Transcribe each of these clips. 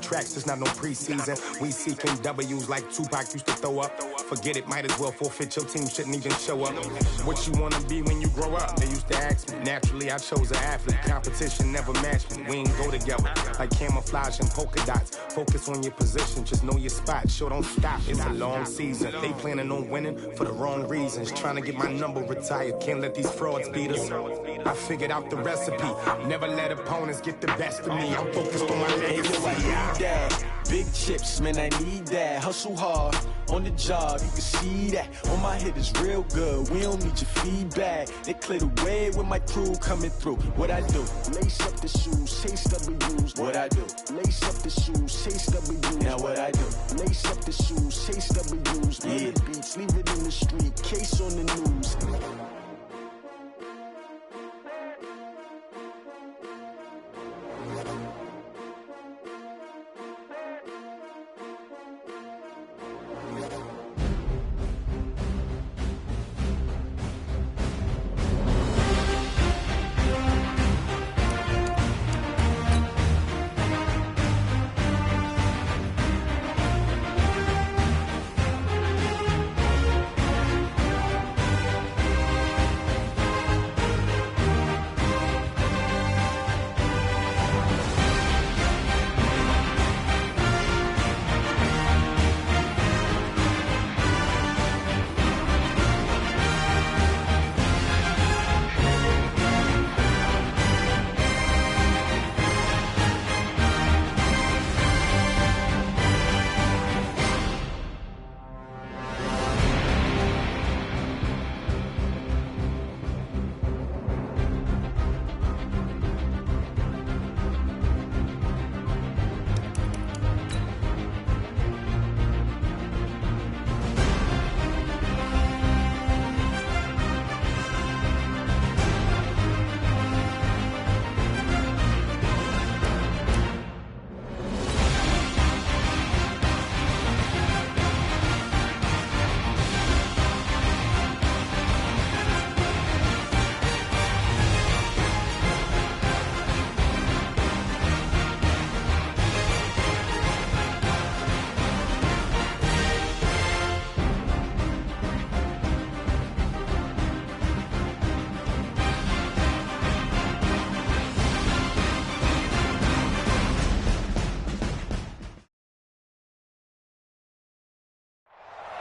tracks, it's not no preseason. We seeking W's like Tupac used to throw up. Forget it, might as well forfeit. Your team shouldn't even show up. What you wanna be when you grow up? They used to ask me. Naturally, I chose an athlete. Competition never matched me. We ain't go together like camouflage and polka dots. Focus on your position, just know your spot. Sure, don't stop. It's a long season. They planning on winning for the wrong reasons. Trying to get my number retired. Can't let these frauds beat us. I figured out the recipe. Never let opponents get the best of me. I'm focused on my legacy. Big chips, man, I need that. Hustle hard on the job, you can see that. On my head is real good. We don't need your feedback. They clear the way with my crew coming through. What I do? Lace up the shoes, chase W's. What I do? Lace up the shoes, chase W's. Now what I do? Lace up the shoes, chase W's. Yeah. The beats, leave it in the street, case on the news.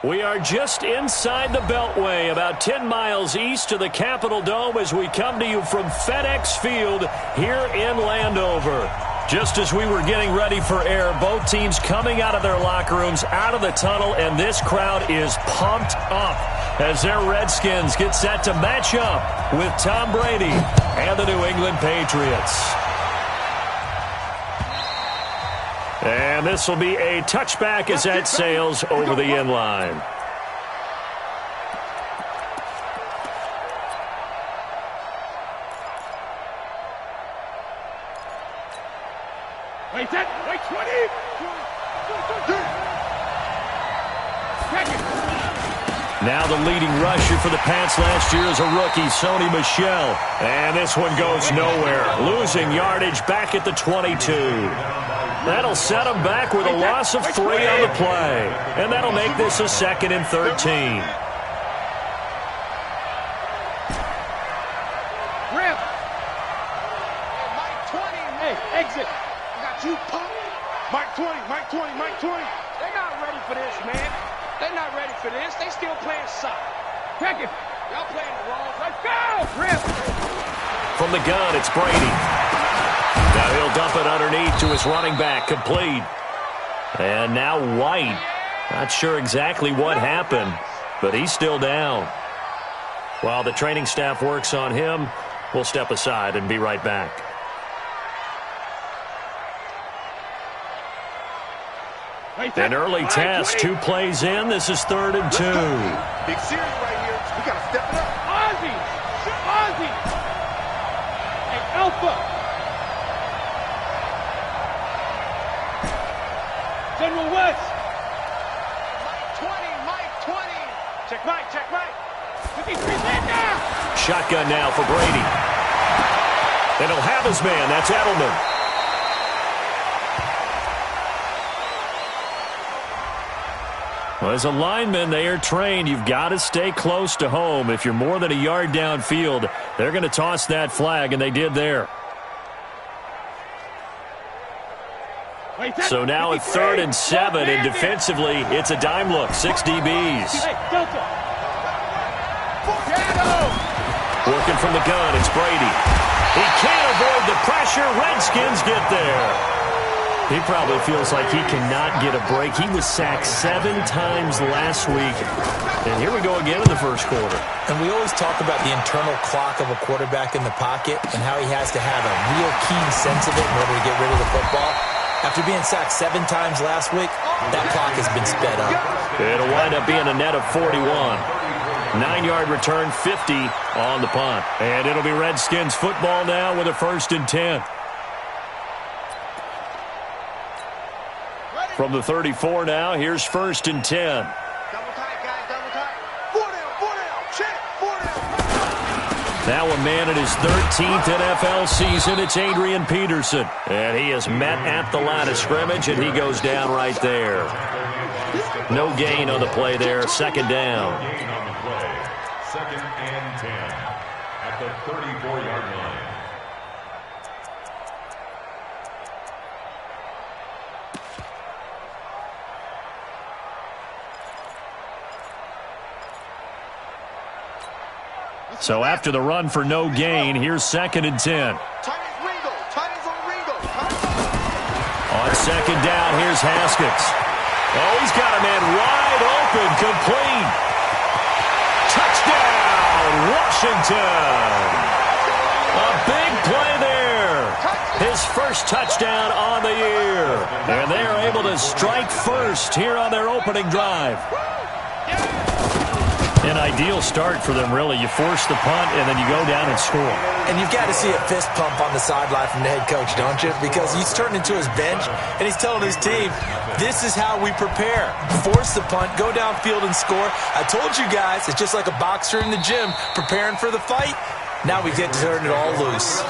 We are just inside the Beltway, about 10 miles east of the Capitol Dome as we come to you from FedEx Field here in Landover. Just as we were getting ready for air, both teams coming out of their locker rooms, out of the tunnel, and this crowd is pumped up as their Redskins get set to match up with Tom Brady and the New England Patriots. And this will be a touchback as that sails over the end line. Wait, 20. Now the leading rusher for the Pats last year is a rookie, Sony Michel. And this one goes nowhere. Losing yardage back at the 22. That'll set him back with a loss of 3 on the play. And that'll make this a 2nd and 13. Rip. Mike 20. Hey, exit. I got you, punk. Mike 20, Mike 20, Mike 20. They're not ready for this, man. They're not ready for this. They still playing soccer. Check it. Y'all playing the wrong. Let's go. Rip. From the gun, it's Brady. Now he'll dump it underneath to his running back, complete. And now White. Not sure exactly what happened, but he's still down. While the training staff works on him, we'll step aside and be right back. An early test, 2 plays in. This is 3rd and 2. Big series right here. We got to step it up. Ozzie. Hey, Alpha. General West. Mike 20. Check right. 53 now. Shotgun now for Brady. And he'll have his man. That's Edelman. Well, as a lineman, they are trained. You've got to stay close to home. If you're more than a yard downfield, they're going to toss that flag, and they did there. So now at 3rd and 7, and defensively, it's a dime look. 6 DBs. Working from the gun, it's Brady. He can't avoid the pressure. Redskins get there. He probably feels like he cannot get a break. He was sacked 7 times last week. And here we go again in the first quarter. And we always talk about the internal clock of a quarterback in the pocket and how he has to have a real keen sense of it in order to get rid of the football. After being sacked 7 times last week, that clock has been sped up. It'll wind up being a net of 41. 9-yard return, 50 on the punt. And it'll be Redskins football now with a 1st and 10. From the 34 now, here's 1st and 10. Double tight, guys, double tight. 4 down, check, 4 down. Now a man in his 13th NFL season, it's Adrian Peterson. And he is met at the line of scrimmage, and he goes down right there. No gain on the play there, 2nd down. 2nd and 10 at the 34-yard line. So after the run for no gain, here's 2nd and 10. On 2nd down, here's Haskins. Oh, he's got a man wide open, complete. Touchdown, Washington. A big play there. His first touchdown on the year. And they are able to strike first here on their opening drive. An ideal start for them, really. You force the punt, and then you go down and score. And you've got to see a fist pump on the sideline from the head coach, don't you? Because he's turned into his bench, and he's telling his team, this is how we prepare. Force the punt, go downfield and score. I told you guys, it's just like a boxer in the gym preparing for the fight. Now we get to turn it all loose.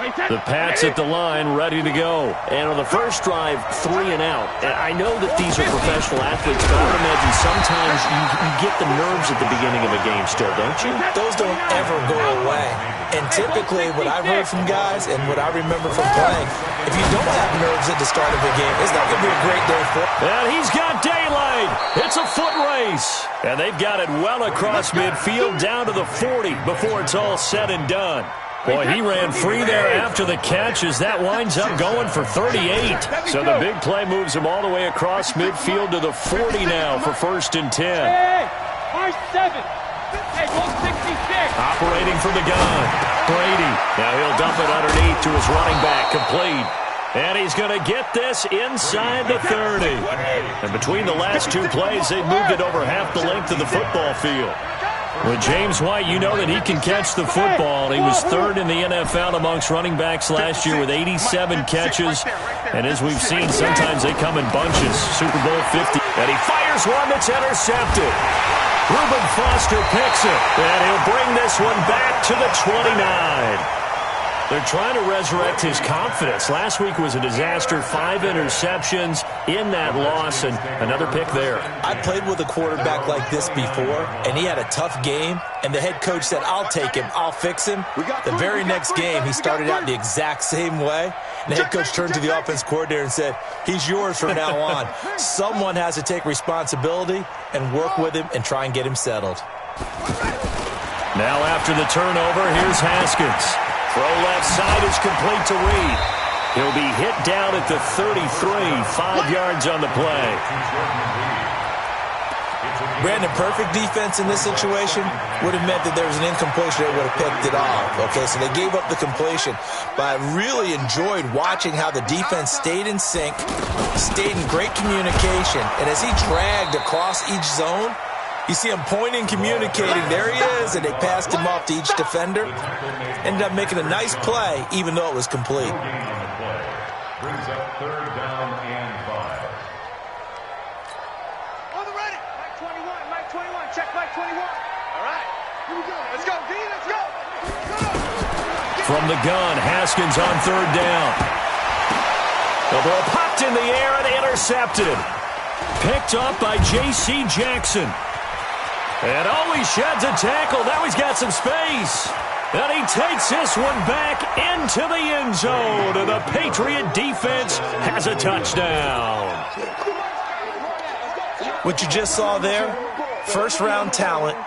The Pats at the line, ready to go. And on the first drive, 3 and out. I know that these are professional athletes, but I would imagine sometimes you get the nerves at the beginning of a game still, don't you? Those don't ever go away. And typically, what I've heard from guys and what I remember from playing, if you don't have nerves at the start of a game, it's not going to be a great day for it. And he's got daylight. It's a foot race. And they've got it well across midfield down to the 40 before it's all said and done. Boy, he ran free there after the catch as that winds up going for 38. So the big play moves him all the way across midfield to the 40 now for 1st and 10. Hey, March 7. Hey, 166. Operating from the gun, Brady. Now he'll dump it underneath to his running back, complete. And he's going to get this inside the 30. And between the last 2 plays, they moved it over half the length of the football field. With James White, you know that he can catch the football. He was 3rd in the NFL amongst running backs last year with 87 catches. And as we've seen, sometimes they come in bunches. Super Bowl 50. And he fires one that's intercepted. Reuben Foster picks it. And he'll bring this one back to the 29. They're trying to resurrect his confidence. Last week was a disaster. 5 interceptions in that loss, and another pick there. I played with a quarterback like this before, and he had a tough game, and the head coach said, I'll take him, I'll fix him. The very next game, he started out the exact same way, and the head coach turned to the offense coordinator and said, he's yours from now on. Someone has to take responsibility and work with him and try and get him settled. Now after the turnover, here's Haskins. Throw left side is complete to Reed. He'll be hit down at the 33, 5 yards on the play. Brandon, perfect defense in this situation would have meant that there was an incompletion that would have picked it off. Okay, so they gave up the completion. But I really enjoyed watching how the defense stayed in sync, stayed in great communication. And as he dragged across each zone, you see him pointing, communicating. There he is, and they passed him off to each defender. Ended up making a nice play, even though it was complete. Brings up 3rd down and 5. On the ready. Mike 21. Check Mike 21. All right. Here we go. Let's go, D. Let's go. From the gun, Haskins on 3rd down. The ball popped in the air and intercepted. Picked up by J.C. Jackson. And he sheds a tackle. Now he's got some space. And he takes this one back into the end zone. And the Patriot defense has a touchdown. What you just saw there, first-round talent,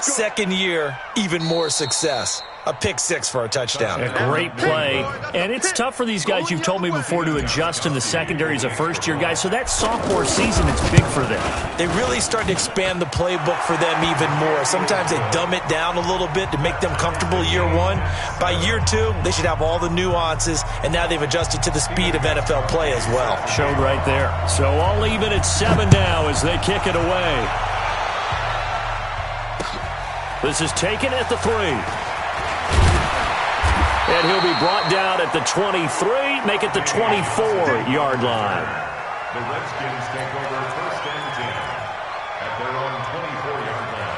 second year, even more success. A pick six for a touchdown. A great play. And it's tough for these guys, you've told me before, to adjust in the secondary as a first-year guy. So that sophomore season, it's big for them. They really start to expand the playbook for them even more. Sometimes they dumb it down a little bit to make them comfortable year one. By year two, they should have all the nuances, and now they've adjusted to the speed of NFL play as well. Showed right there. So all even at 7 now as they kick it away. This is taken at the 3. And he'll be brought down at the 23, make it the 24-yard line. The Redskins take over first and 10 at their own 24-yard line.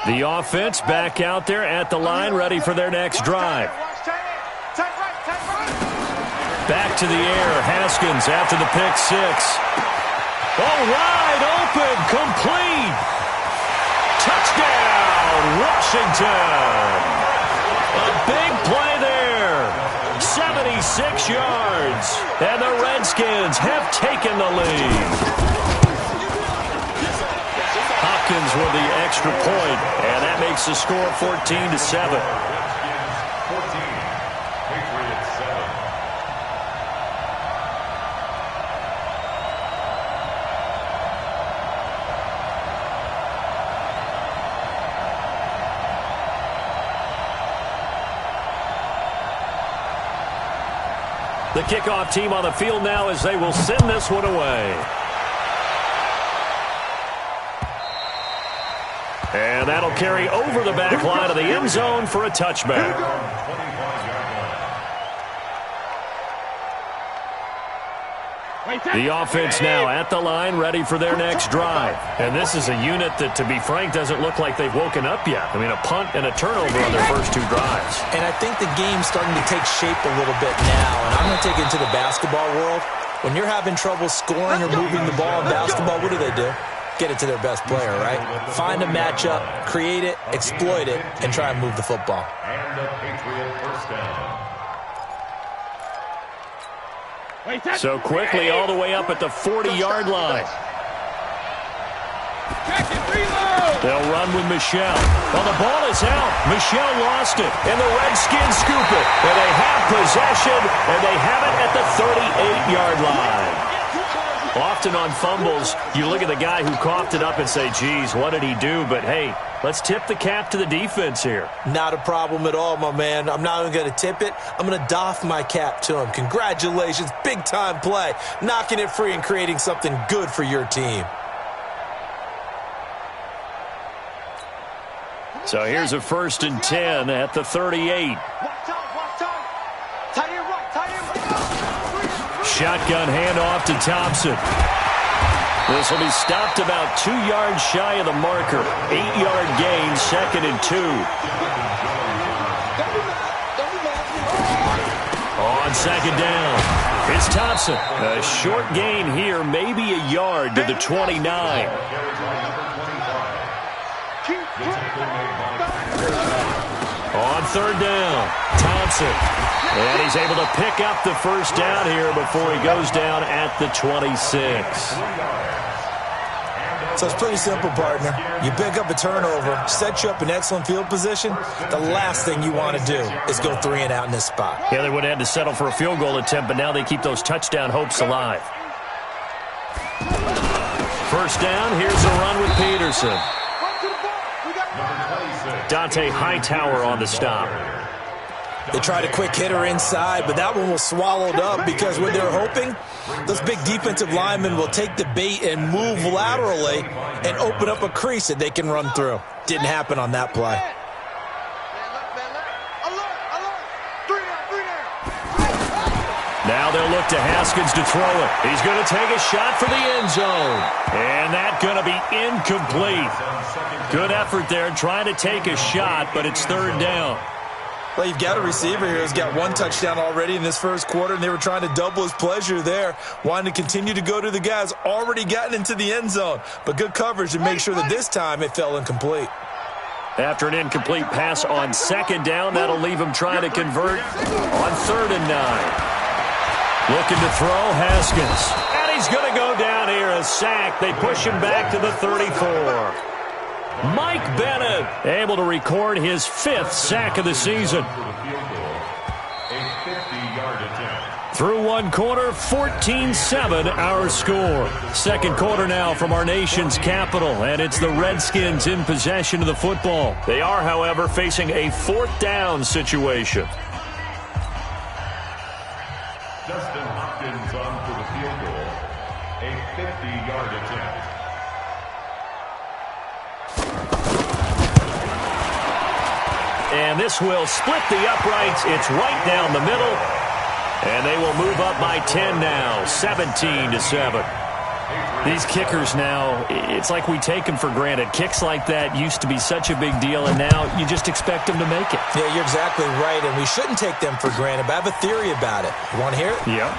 The offense back out there at the line, ready for their next drive. Back to the air, Haskins after the pick 6. Oh, wide open, complete. Touchdown, Washington. A big play there. 76 yards. And the Redskins have taken the lead. Hopkins with the extra point, and that makes the score 14-7. 14, Patriots 7. The kickoff team on the field now as they will send this one away. And that'll carry over the back line of the end zone for a touchback. The offense now at the line, ready for their next drive. And this is a unit that, to be frank, doesn't look like they've woken up yet. I mean, a punt and a turnover on their first 2 drives. And I think the game's starting to take shape a little bit now. And I'm going to take it into the basketball world. When you're having trouble scoring or moving the ball in basketball, what do? Get it to their best player, right? Find a matchup, create it, exploit it, and try and move the football. And the Patriot first down. So quickly all the way up at the 40-yard line. They'll run with Michelle. Well, the ball is out. Michelle lost it, and the Redskins scoop it. And they have possession, and they have it at the 38-yard line. Often on fumbles, you look at the guy who coughed it up and say, geez, what did he do? But, hey, let's tip the cap to the defense here. Not a problem at all, my man. I'm not even going to tip it. I'm going to doff my cap to him. Congratulations. Big-time play. Knocking it free and creating something good for your team. So here's a 1st and 10 at the 38. Shotgun handoff to Thompson. This will be stopped about 2 yards shy of the marker. 8-yard gain, 2nd and 2. On 2nd down, it's Thompson. A short gain here, maybe a yard to the 29. On 3rd down, Thompson. And he's able to pick up the first down here before he goes down at the 26. So it's pretty simple, partner. You pick up a turnover, set you up in excellent field position. The last thing you want to do is go 3 and out in this spot. Yeah, they would have had to settle for a field goal attempt, but now they keep those touchdown hopes alive. First down, here's a run with Peterson. Dante Hightower on the stop. They tried a quick hitter inside, but that one was swallowed up because what they're hoping, those big defensive linemen will take the bait and move laterally and open up a crease that they can run through. Didn't happen on that play. Now they'll look to Haskins to throw it. He's going to take a shot for the end zone. And that's going to be incomplete. Good effort there trying to take a shot, but it's 3rd down. Well, you've got a receiver here who's got 1 touchdown already in this first quarter, and they were trying to double his pleasure there, wanting to continue to go to the guys already gotten into the end zone. But good coverage to make sure that this time it fell incomplete. After an incomplete pass on 2nd down, that'll leave him trying to convert on 3rd and 9. Looking to throw, Haskins. And he's going to go down here, a sack. They push him back to the 34. Mike Bennett able to record his 5th sack of the season. Through 1 quarter, 14-7 our score. 2nd quarter now from our nation's capital, and it's the Redskins in possession of the football. They are, however, facing a 4th down situation. Justin Hopkins on for the field goal. A 50-yard attempt. And this will split the uprights. It's right down the middle. And they will move up by 10 now, 17-7. These kickers now, it's like we take them for granted. Kicks like that used to be such a big deal, and now you just expect them to make it. Yeah, you're exactly right, and we shouldn't take them for granted, but I have a theory about it. You want to hear it? Yeah.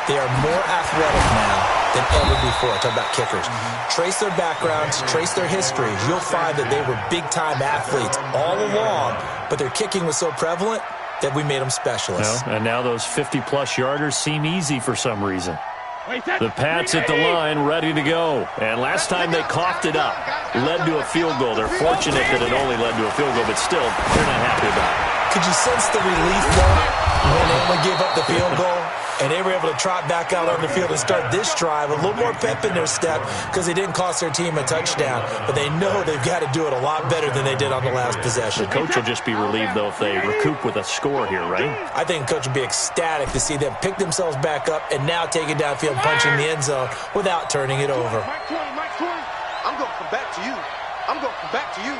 They are more athletic now than ever before. Talk about kickers. Trace their backgrounds, trace their histories. You'll find that they were big-time athletes all along, but their kicking was so prevalent that we made them specialists. Well, and now those 50-plus yarders seem easy for some reason. The Pats at the line, ready to go. And last time they coughed it up, led to a field goal. They're fortunate that it only led to a field goal, but still, they're not happy about it. Could you sense the relief, though, when they only gave up the field goal? And they were able to trot back out on the field and start this drive. A little more pep in their step because they didn't cost their team a touchdown. But they know they've got to do it a lot better than they did on the last possession. The coach will just be relieved, though, if they recoup with a score here, right? I think the coach would be ecstatic to see them pick themselves back up and now take it downfield, punching the end zone without turning it over. Mike 20, I'm going to come back to you. I'm going to come back to you.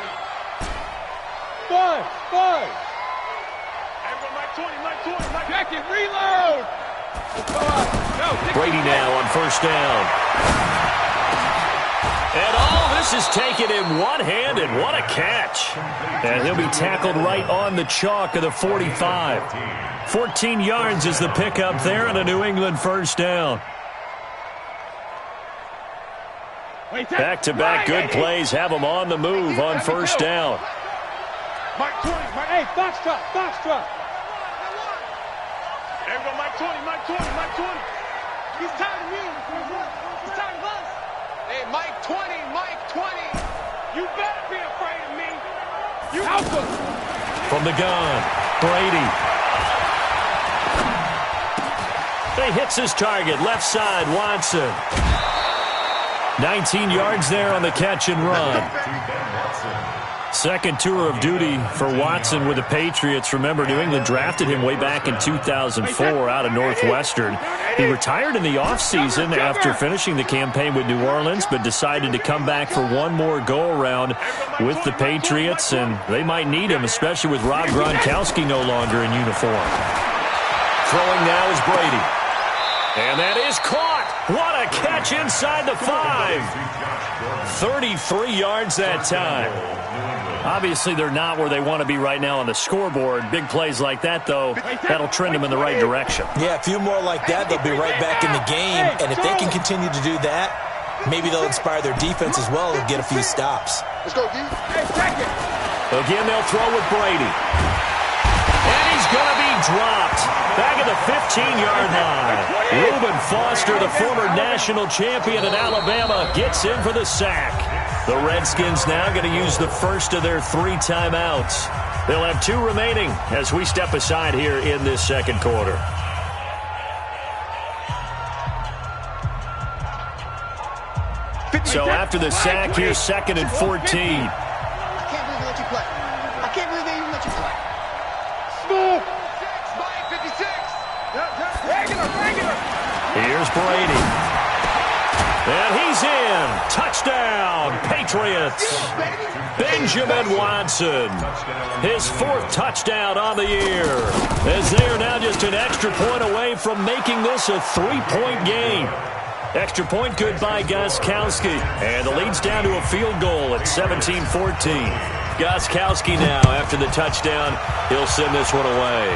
Five. Everyone, Mike 20. Jacket, reload. Brady now on first down. And all this is taken in one-handed. What a catch. And he'll be tackled right on the chalk of the 45. 14 yards is the pickup there and a New England first down. Back-to-back good plays have them on the move on first down. Mike 20, hey, box truck. Everyone, Mike 20. He's tired of me. He's tired of us. Hey, Mike 20. You better be afraid of me. You alpha. From the gun, Brady. He hits his target, left side, Watson. 19 yards there on the catch and run. Second tour of duty for Watson with the Patriots. Remember, New England drafted him way back in 2004 out of Northwestern. He retired in the offseason after finishing the campaign with New Orleans, but decided to come back for one more go-around with the Patriots, and they might need him, especially with Rob Gronkowski no longer in uniform. Throwing now is Brady. And that is caught. What a catch inside the 5. 33 yards that time. Obviously, they're not where they want to be right now on the scoreboard. Big plays like that, though, that'll trend them in the right direction. Yeah, a few more like that, they'll be right back in the game. And if they can continue to do that, maybe they'll inspire their defense as well and get a few stops. Let's go, D. Again, they'll throw with Brady. And he's going to be dropped back at the 15-yard line. Reuben Foster, the former national champion at Alabama, gets in for the sack. The Redskins now going to use the first of their 3 timeouts. They'll have 2 remaining as we step aside here in this second quarter. So after the sack, here's 2nd and 14. I can't believe they let you play. I can't believe they even let you play. Smooth. 56. Regular. Here's Brady. And he's in. Touchdown, Patriots. Benjamin Watson. His 4th touchdown on the year. As they are now just an extra point away from making this a 3-point game. Extra point good by Gostkowski. And the lead's down to a field goal at 17-14. Gostkowski now, after the touchdown, he'll send this one away.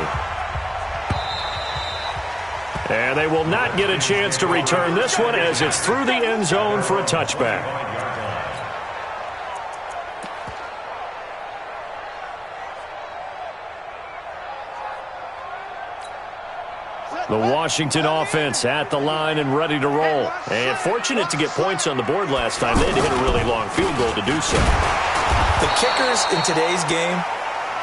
And they will not get a chance to return this one as it's through the end zone for a touchback. The Washington offense at the line and ready to roll. And fortunate to get points on the board last time. They had to hit a really long field goal to do so. The kickers in today's game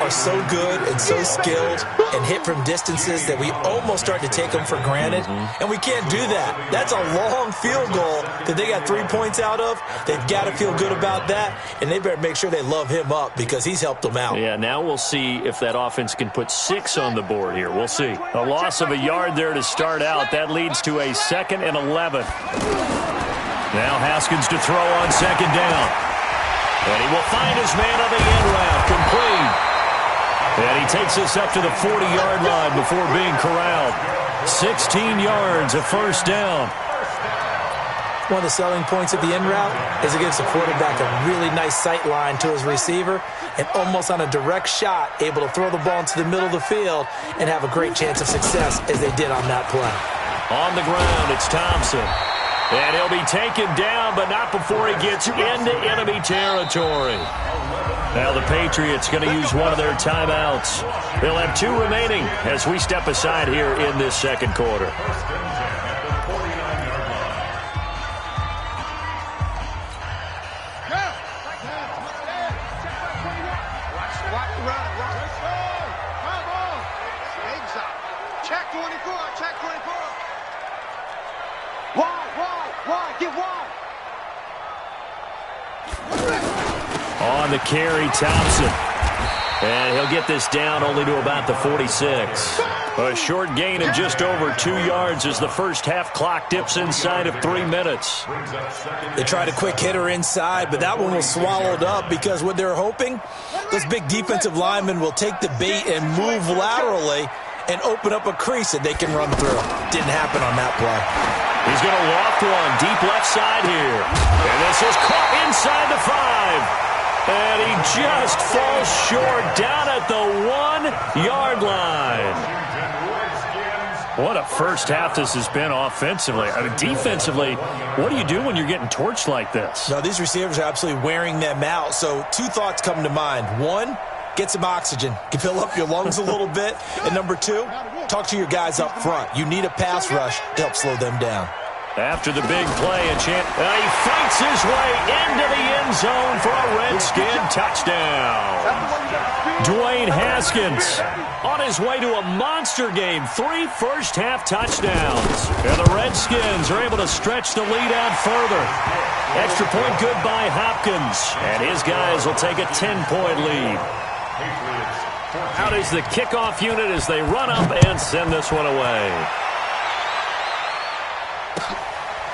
are so good and so skilled and hit from distances that we almost start to take them for granted. And we can't do that. That's a long field goal that they got 3 points out of. They've got to feel good about that, and they better make sure they love him up because he's helped them out. Yeah, now we'll see if that offense can put 6 on the board here. We'll see. A loss of a yard there to start out. That leads to a 2nd and 11. Now Haskins to throw on 2nd down. And he will find his man on the end route. Complete. And he takes us up to the 40-yard line before being corralled. 16 yards, a first down. One of the selling points of the end route is it gives the quarterback a really nice sight line to his receiver and almost on a direct shot able to throw the ball into the middle of the field and have a great chance of success as they did on that play. On the ground, it's Thompson. And he'll be taken down, but not before he gets into enemy territory. Now the Patriots going to use one of their timeouts. They'll have 2 remaining as we step aside here in this second quarter. Check 24, check 24. Wide, get wide. On the carry, Thompson. And he'll get this down only to about the 46. A short gain of just over 2 yards as the first half clock dips inside of 3 minutes. They tried a quick hitter inside, but that one was swallowed up because what they're hoping, those big defensive linemen will take the bait and move laterally and open up a crease that they can run through. Didn't happen on that play. He's going to loft one deep left side here. And this is caught inside the 5. And he just falls short down at the 1-yard line. What a first half this has been offensively. I mean, defensively, what do you do when you're getting torched like this? No, these receivers are absolutely wearing them out. So 2 thoughts come to mind. 1, get some oxygen. Fill up your lungs a little bit. And number 2, talk to your guys up front. You need a pass rush to help slow them down. After the big play, he fights his way into the end zone for a Redskin touchdown. Dwayne Haskins on his way to a monster game. 3 first-half touchdowns. And the Redskins are able to stretch the lead out further. Extra point good by Hopkins. And his guys will take a 10-point lead. Out is the kickoff unit as they run up and send this one away.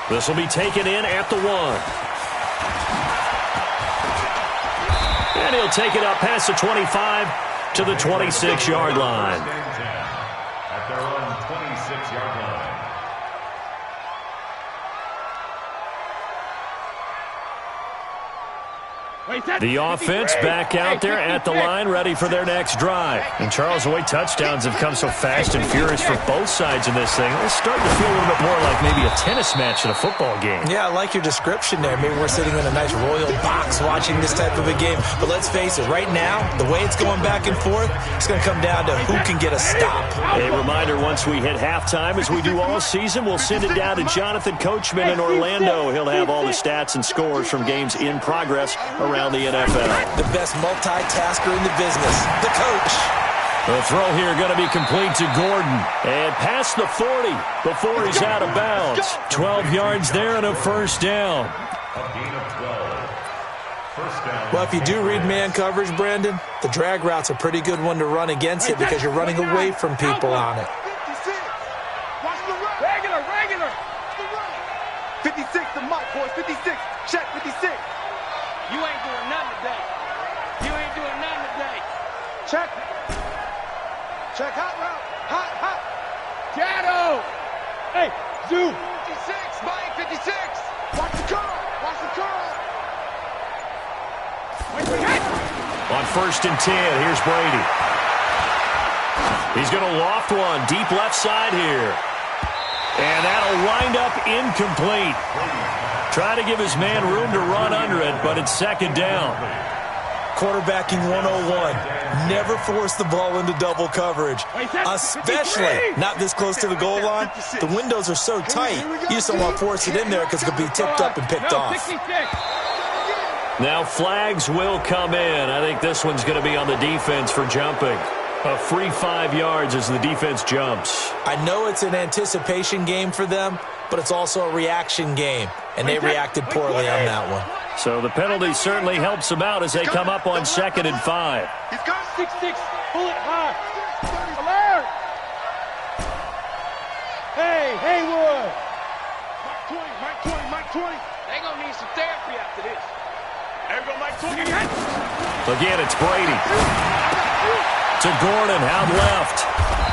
This will be taken in at the 1. And he'll take it up past the 25 to the 26-yard line. At their own 26-yard line. The offense back out there at the line, ready for their next drive. And Charles, the way touchdowns have come so fast and furious for both sides in this thing, it's starting to feel a little bit more like maybe a tennis match in a football game. Yeah, I like your description there. Maybe we're sitting in a nice royal box watching this type of a game. But let's face it, right now, the way it's going back and forth, it's going to come down to who can get a stop. A reminder, once we hit halftime, as we do all season, we'll send it down to Jonathan Coachman in Orlando. He'll have all the stats and scores from games in progress around the NFL. The best multitasker in the business, the coach. The throw here going to be complete to Gordon. And past the 40 before he's out of bounds. 12 yards there and a first down. A gain of 12. First down. Well, if you do read man coverage, Brandon, the drag route's a pretty good one to run against it because you're running away from people on it. Regular. 56 to Mike, boys. 56. Check 56. You ain't doing nothing today. Check. Hot route. Hot. Shadow. Hey, Zoo. 56, Mike, 56. Watch the curl. On 1st and 10, here's Brady. He's going to loft one deep left side here. And that'll wind up incomplete. Try to give his man room to run under it, but it's second down. Quarterbacking 101. Never force the ball into double coverage, especially not this close to the goal line. The windows are so tight, you just don't want to force it in there because it could be tipped up and picked off. Now flags will come in. I think this one's going to be on the defense for jumping. A free 5 yards as the defense jumps. I know it's an anticipation game for them, but it's also a reaction game, and they reacted poorly on that one. So the penalty certainly helps them out as they come up on 2nd and 5. He's got 6-6. Pull it high. Alert. Hey, Haywood. Mike 20. They gonna need some therapy after this. There we go, Mike 20. Again, it's Brady. To Gordon, out left.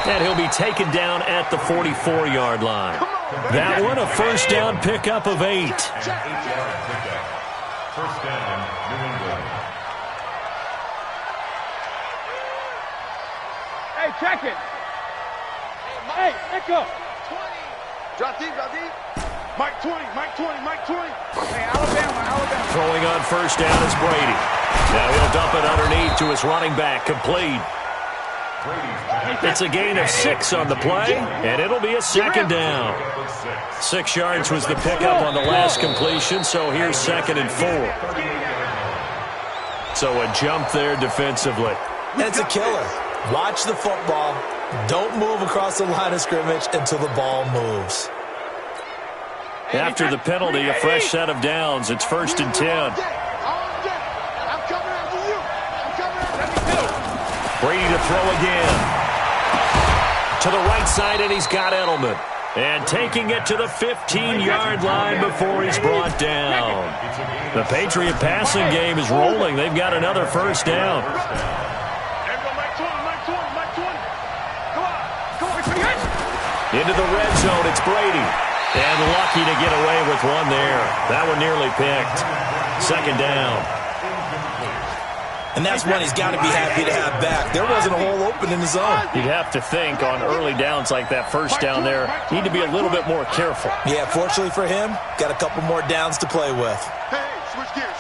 And he'll be taken down at the 44-yard line. That one, a first down pickup of 8. First down, New England. Hey, check it. Hey, Echo. 20. Drop deep. Mike 20. Hey, Alabama. Throwing on first down is Brady. Now he'll dump it underneath to his running back, complete. It's a gain of 6 on the play, and it'll be a second down. 6 yards was the pickup on the last completion, so here's 2nd and 4. So a jump there defensively. That's a killer. Watch the football. Don't move across the line of scrimmage until the ball moves. After the penalty, a fresh set of downs. It's 1st and 10. Brady to throw again. To the right side, and he's got Edelman. And taking it to the 15-yard line before he's brought down. The Patriot passing game is rolling. They've got another first down. Into the red zone, it's Brady. And lucky to get away with one there. That one nearly picked. Second down. And that's one he's got to be happy to have back. There wasn't a hole open in the zone. You'd have to think on early downs like that first down there, need to be a little bit more careful. Yeah, fortunately for him, got a couple more downs to play with. Hey, switch gears.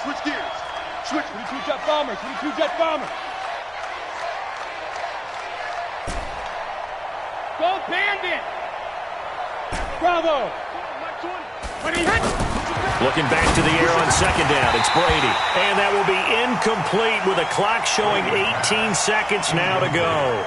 Switch. 22 jet bombers. Go Bandit. Bravo. Looking back to the air on second down, it's Brady. And that will be incomplete with a clock showing 18 seconds now to go.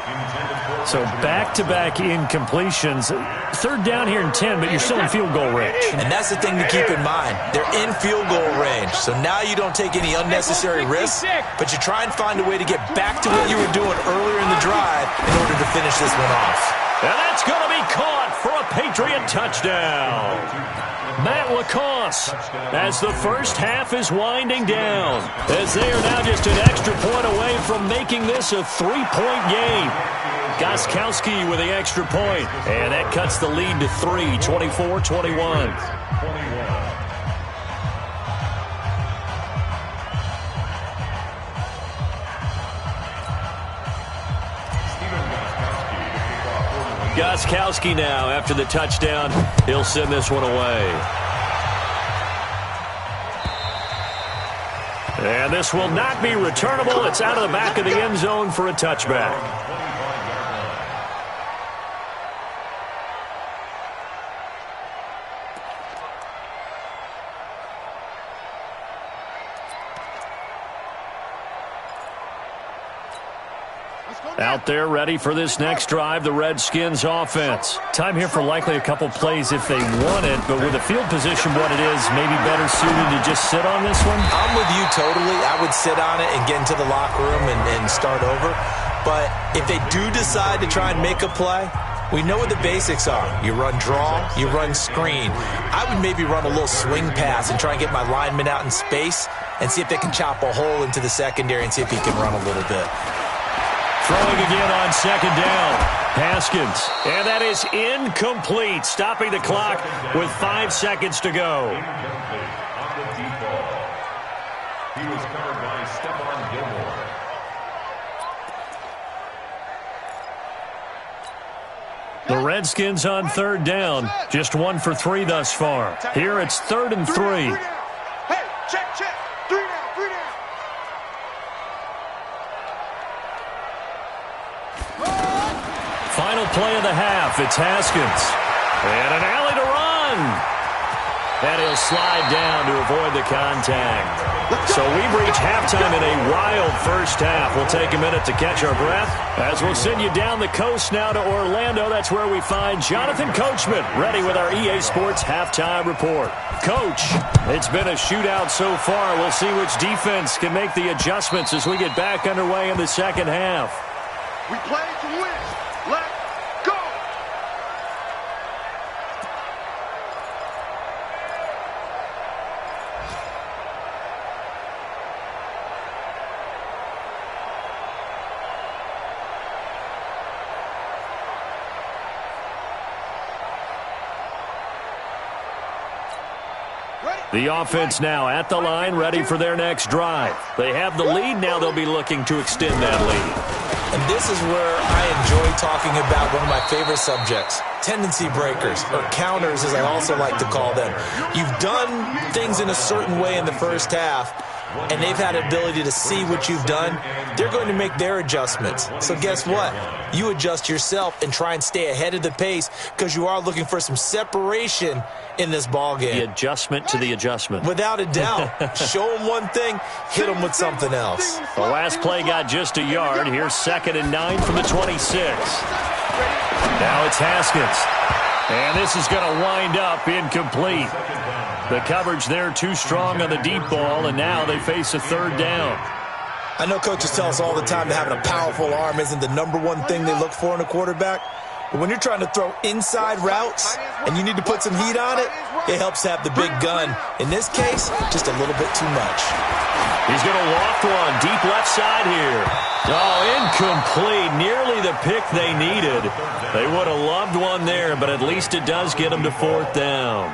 So back-to-back incompletions. Third down here in 10, but you're still in field goal range. And that's the thing to keep in mind. They're in field goal range. So now you don't take any unnecessary risks, but you try and find a way to get back to what you were doing earlier in the drive in order to finish this one off. And that's going to be caught for a Patriot touchdown. Matt LaCosse, as the first half is winding down, as they are now just an extra point away from making this a 3-point game. Gostkowski with the extra point, and that cuts the lead to 3, 24-21. Gostkowski now, after the touchdown, he'll send this one away. And this will not be returnable. It's out of the back of the end zone for a touchback. Out there ready for this next drive, the Redskins offense. Time here for likely a couple plays if they want it, but with the field position what it is, maybe better suited to just sit on this one? I'm with you totally. I would sit on it and get into the locker room and start over. But if they do decide to try and make a play, we know what the basics are. You run draw, you run screen. I would maybe run a little swing pass and try and get my lineman out in space and see if they can chop a hole into the secondary and see if he can run a little bit. Throwing again on second down. Haskins. And that is incomplete. Stopping the clock with 5 seconds to go. Incomplete on the deep ball. He was covered by Stephon Gilmore. The Redskins on third down. Just 1 for 3 thus far. Here it's 3rd and 3. Hey, check. 3 down. Final play of the half. It's Haskins. And an alley to run. And he'll slide down to avoid the contact. So we've reached halftime in a wild first half. We'll take a minute to catch our breath as we'll send you down the coast now to Orlando. That's where we find Jonathan Coachman ready with our EA Sports halftime report. Coach, it's been a shootout so far. We'll see which defense can make the adjustments as we get back underway in the second half. We play to win. Let's go. The offense now at the line, ready for their next drive. They have the lead. Now they'll be looking to extend that lead. And this is where I enjoy talking about one of my favorite subjects, tendency breakers, or counters as I also like to call them. You've done things in a certain way in the first half, and they've had the ability to see what you've done. They're going to make their adjustments. So guess what? You adjust yourself and try and stay ahead of the pace because you are looking for some separation in this ball game. The adjustment to the adjustment. Without a doubt. Show them one thing, hit them with something else. The last play got just a yard. Here's 2nd and 9 from the 26. Now it's Haskins. And this is going to wind up incomplete. The coverage there too strong on the deep ball, and now they face a 3rd down. I know coaches tell us all the time that having a powerful arm isn't the #1 thing they look for in a quarterback. But when you're trying to throw inside routes and you need to put some heat on it, it helps to have the big gun. In this case, just a little bit too much. He's going to loft one deep left side here. Oh, incomplete. Nearly the pick they needed. They would have loved one there, but at least it does get them to 4th down.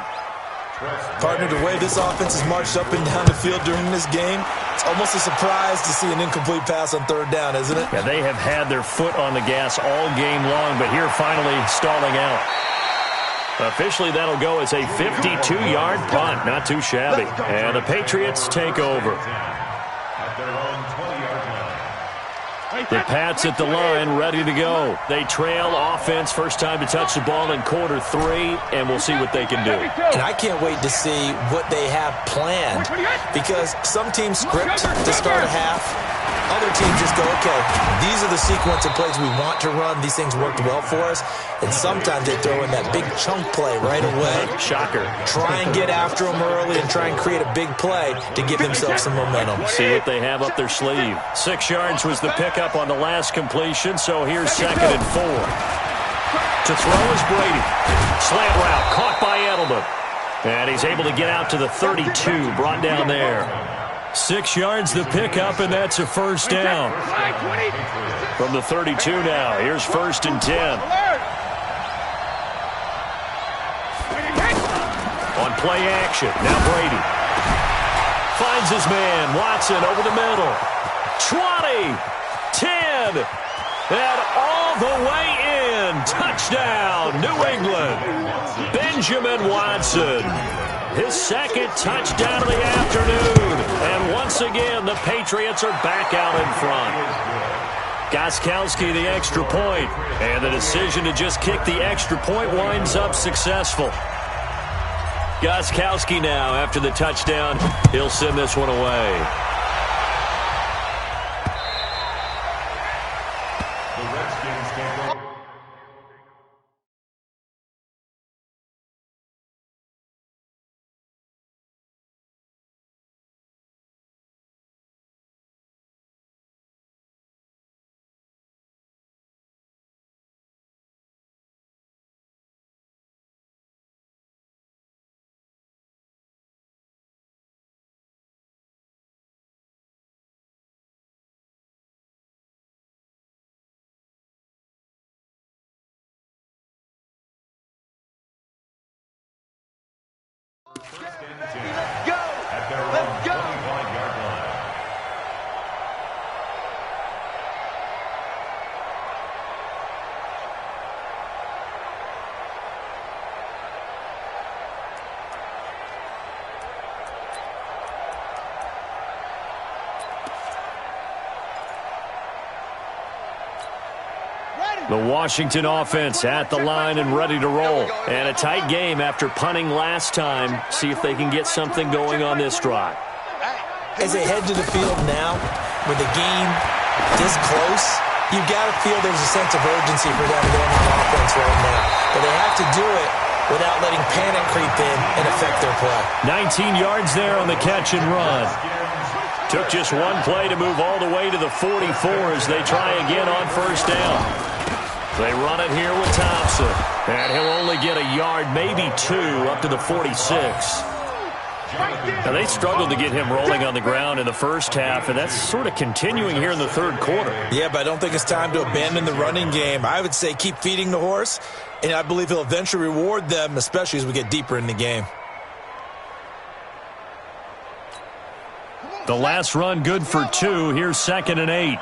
Partner, the way this offense has marched up and down the field during this game, it's almost a surprise to see an incomplete pass on 3rd down, isn't it? Yeah, they have had their foot on the gas all game long, but here finally stalling out. Officially, that'll go as a 52-yard punt. Not too shabby. And the Patriots take over. At their own 20-yard line. The Pats at the line, ready to go. They trail offense, first time to touch the ball in quarter 3, and we'll see what they can do. And I can't wait to see what they have planned, because some teams script to start a half. Other teams just go, okay, these are the sequence of plays we want to run. These things worked well for us. And sometimes they throw in that big chunk play right away. Shocker. Try and get after them early and try and create a big play to give themselves some momentum. See what they have up their sleeve. 6 yards was the pickup on the last completion, so here's 2nd and 4. To throw is Brady. Slant route, caught by Edelman. And he's able to get out to the 32, brought down there. 6 yards the pickup, and that's a 1st down. From the 32 now, here's 1st and 10. On play action, now Brady. Finds his man, Watson over the middle. 20, 10, And all the way in. Touchdown, New England. Benjamin Watson. His second touchdown of the afternoon. And once again, the Patriots are back out in front. Gostkowski, the extra point. And the decision to just kick the extra point winds up successful. Gostkowski now, after the touchdown, he'll send this one away. Let's go! Let's go! The Washington offense at the line and ready to roll. And a tight game after punting last time. See if they can get something going on this drive. As they head to the field now, with the game this close, you've got to feel there's a sense of urgency for them going on offense right now. But they have to do it without letting panic creep in and affect their play. 19 yards there on the catch and run. Took just one play to move all the way to the 44 as they try again on first down. They run it here with Thompson. And he'll only get a yard, maybe two, up to the 46. Now, they struggled to get him rolling on the ground in the first half, and that's sort of continuing here in the third quarter. Yeah, but I don't think it's time to abandon the running game. I would say keep feeding the horse, and I believe he'll eventually reward them, especially as we get deeper in the game. The last run good for two. Here's 2nd and 8.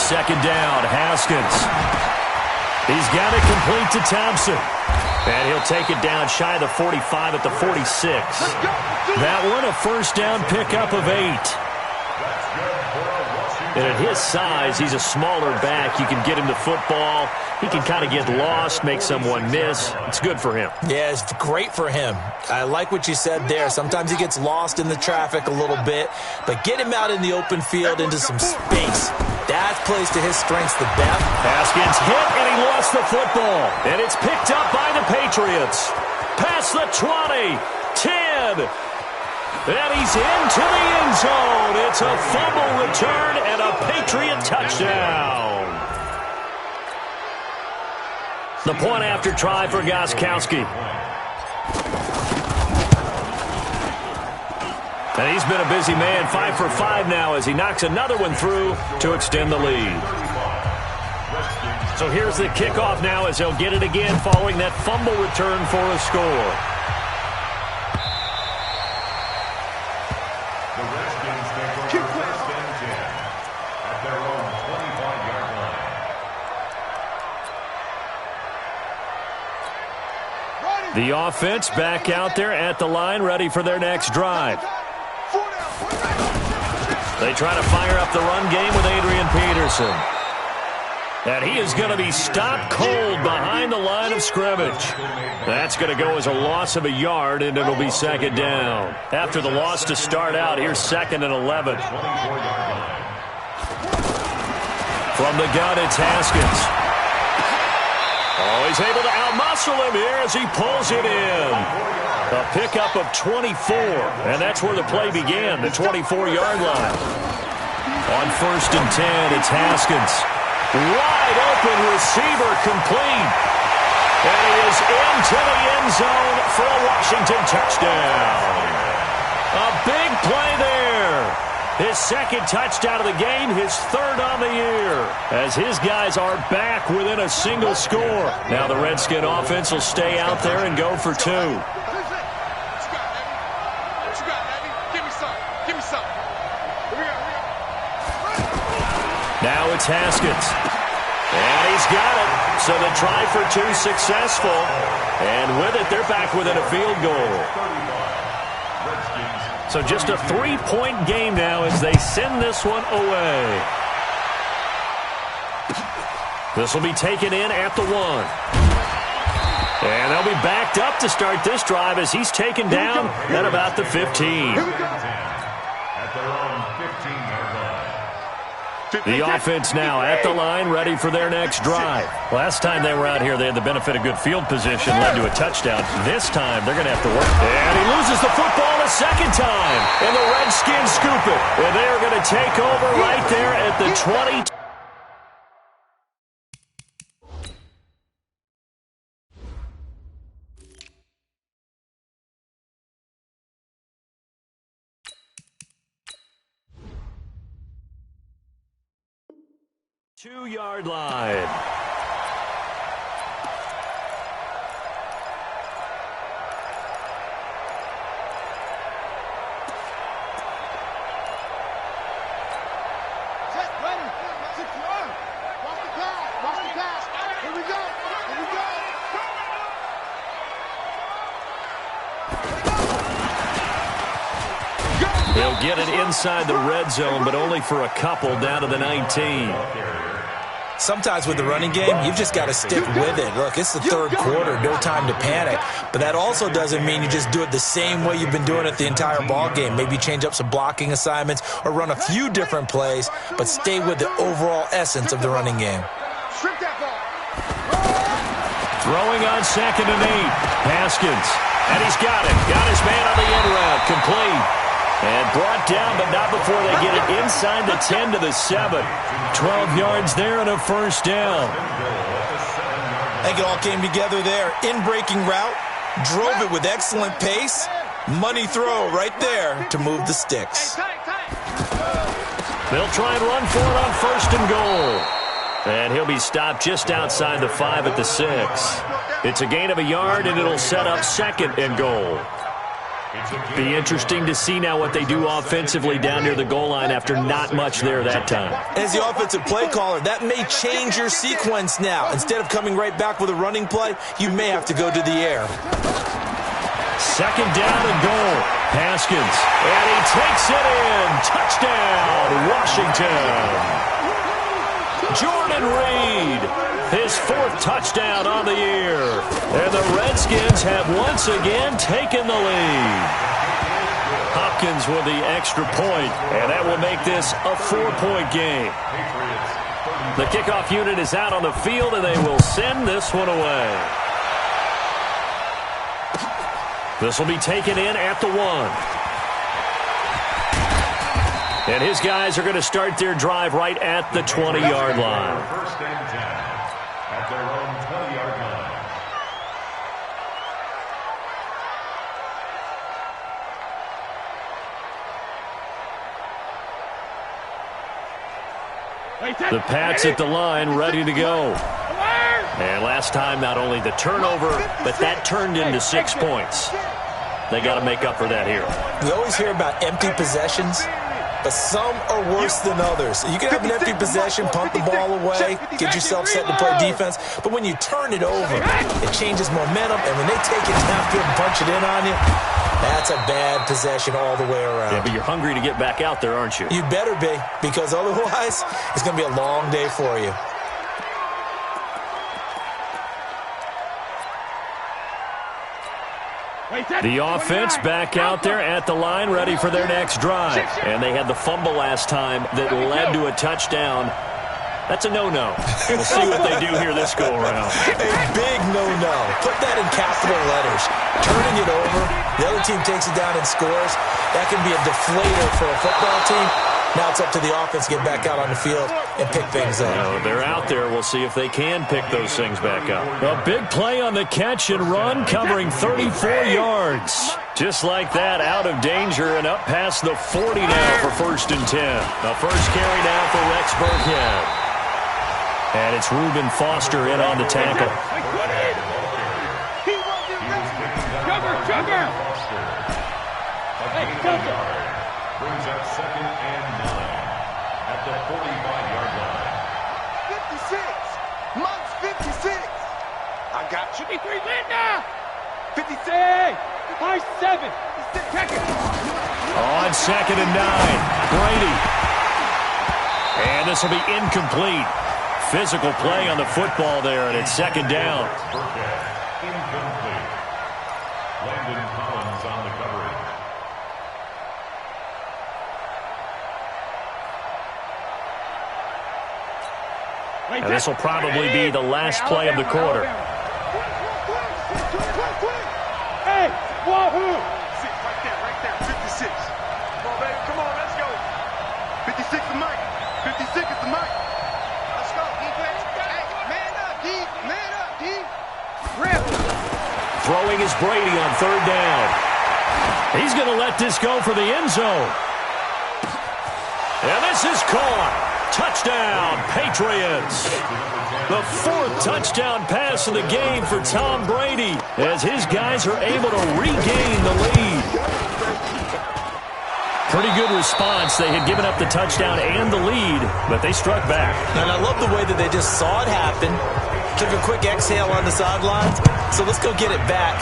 Second down, Haskins. He's got it complete to Thompson. And he'll take it down shy of the 45 at the 46. That one a first down pickup of 8. And at his size, he's a smaller back. You can get him the football. He can kind of get lost, make someone miss. It's good for him. Yeah, it's great for him. I like what you said there. Sometimes he gets lost in the traffic a little bit, but get him out in the open field into some space. That plays to his strengths the best. Haskins hit, and he lost the football. And it's picked up by the Patriots. Past the 20, 10. And he's into the end zone. It's a fumble return and a Patriot touchdown. The point after try for Gostkowski. And he's been a busy man, 5 for 5 now as he knocks another one through to extend the lead. So here's the kickoff now as they'll get it again following that fumble return for a score. The offense back out there at the line, ready for their next drive. They try to fire up the run game with Adrian Peterson. And he is going to be stopped cold behind the line of scrimmage. That's going to go as a loss of a yard, and it'll be 2nd down. After the loss to start out, here's 2nd and 11. From the gun, it's Haskins. Oh, he's able to outmuscle him here as he pulls it in. A pickup of 24, and that's where the play began, the 24-yard line. On 1st and 10, it's Haskins. Wide open receiver complete. And he is into the end zone for a Washington touchdown. A big play there. His 2nd touchdown of the game, his 3rd on the year. As his guys are back within a single score. Now the Redskin offense will stay out there and go for 2. Give me some. Now it's Haskins. And he's got it. So the try for two successful. And with it, they're back within a field goal. So just a 3-point game now as they send this one away. This will be taken in at the 1. And they'll be backed up to start this drive as he's taken down at about the 15. The offense now at the line, ready for their next drive. Last time they were out here, they had the benefit of good field position, led to a touchdown. This time, they're going to have to work. And he loses the football a second time. And the Redskins scoop it. And they are going to take over right there at the 20. Two-yard line. Set, ready, secure. Watch the pass. Here we go. He'll get it inside the red zone, but only for a couple down to the 19. Sometimes with the running game, you've just got to stick with it. Look, it's the third quarter, no time to panic. But that also doesn't mean you just do it the same way you've been doing it the entire ball game. Maybe change up some blocking assignments or run a few different plays, but stay with the overall essence of the running game. Throwing on 2nd and 8. Haskins. And he's got it. Got his man on the end route. Complete. And brought down, but not before they get it inside the 10 to the 7. 12 yards there and a first down. I think it all came together there. In-breaking route, drove it with excellent pace. Money throw right there to move the sticks. They'll try and run for it on 1st and goal. And he'll be stopped just outside the 5 at the 6. It's a gain of a yard, and it'll set up 2nd and goal. Be interesting to see now what they do offensively down near the goal line after not much there that time. As the offensive play caller, that may change your sequence now. Instead of coming right back with a running play, you may have to go to the air. 2nd down and goal. Haskins. And he takes it in. Touchdown, Washington. Jordan Reed, his 4th touchdown on the year. And the Redskins have once again taken the lead. Hopkins with the extra point, and that will make this a 4-point game. The kickoff unit is out on the field, and they will send this one away. This will be taken in at the 1. And his guys are going to start their drive right at the 20-yard line. 1st and 10 at their own 20-yard line. The Pats at the line, ready to go. And last time, not only the turnover, but that turned into 6 points. They got to make up for that here. We always hear about empty possessions, but some are worse than others. You can have an empty possession, punt the ball away, get yourself set to play defense, but when you turn it over, it changes momentum, and when they take it downfield and punch it in on you, that's a bad possession all the way around. Yeah, but you're hungry to get back out there, aren't you? You better be, because otherwise, it's going to be a long day for you. The offense back out there at the line, ready for their next drive. And they had the fumble last time that led to a touchdown. That's a no-no. We'll see what they do here this go-around. A big no-no. Put that in capital letters. Turning it over, the other team takes it down and scores. That can be a deflator for a football team. Now it's up to the offense to get back out on the field and pick things up. Well, they're out there. We'll see if they can pick those things back up. A big play on the catch and run, covering 34 yards. Just like that, out of danger and up past the 40 now for 1st and 10. The first carry now for Rex Burkhead. And it's Reuben Foster in on the tackle. Jugger! Hey, brings up 2nd and 9. at the 45-yard line. 56. Mike's 56. I got you. 53 Linda. 56. Mike's 7. Check it. On 2nd and 9, Brady. And this will be incomplete. Physical play on the football there, and it's 2nd down. Incomplete. Landon Collins on the coverage. And this will probably be the last play of the quarter. Hey, wahoo! Right there, 56. Come on, baby, come on, let's go. 56 is Mike. 56 is the Mike. Let's go, defense. Hey, man up, D. Man up, D. Rip. Throwing is Brady on 3rd down. He's going to let this go for the end zone. And this is caught. Touchdown, Patriots. The 4th touchdown pass of the game for Tom Brady as his guys are able to regain the lead. Pretty good response. They had given up the touchdown and the lead, but they struck back. And I love the way that they just saw it happen, took a quick exhale on the sidelines. So let's go get it back